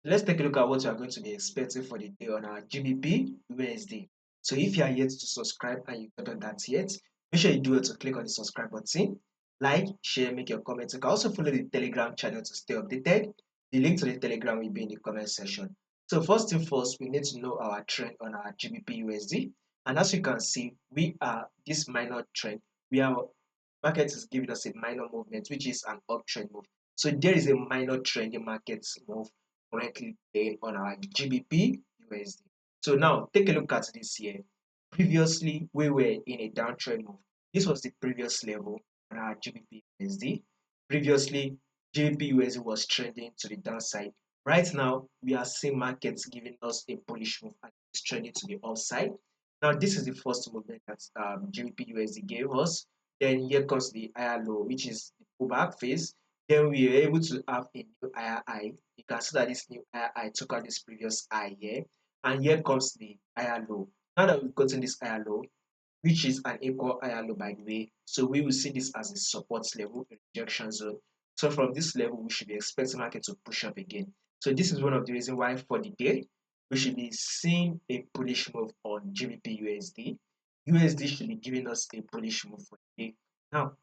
Let's take a look at what you are going to be expecting for the day on our GBP USD. So if you are yet to subscribe and you've not done that yet, make sure you do it to click on the subscribe button, like, share, make your comments. You can also follow the Telegram channel to stay updated. The link to the Telegram will be in the comment section. So first thing first, we need to know our trend on our GBP USD. And as you can see, we are this minor trend. Market is giving us a minor movement, which is an uptrend move. So there is a minor trend in markets move currently playing on our GBP USD. So now take a look at this here. Previously, we were in a downtrend move. This was the previous level on our GBP USD. Previously, GBP USD was trending to the downside. Right now, we are seeing markets giving us a bullish move and it's trending to the upside. Now, this is the first movement that GBP USD gave us. Then here comes the higher low, which is the pullback phase. Then we are able to have a new higher high. You can see that this new higher high took out this previous high here. And here comes the higher low. Now that we've gotten this higher low, which is an equal higher low by the way, so we will see this as a support level, a rejection zone. So from this level, we should be expecting market to push up again. So this is one of the reasons why for the day, we should be seeing a bullish move on GBP USD. USD should be giving us a bullish move for the day. Now,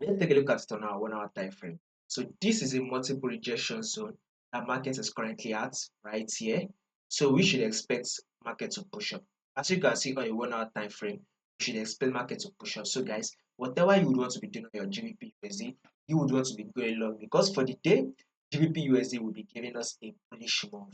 let's take a look at it on our 1 hour time frame. So this is a multiple rejection zone that market is currently at right here. So we should expect market to push up. As you can see on a 1 hour time frame, you should expect market to push up. So guys, whatever you would want to be doing on your GBP USD, you would want to be going long because for the day, GBP USD will be giving us a bullish move.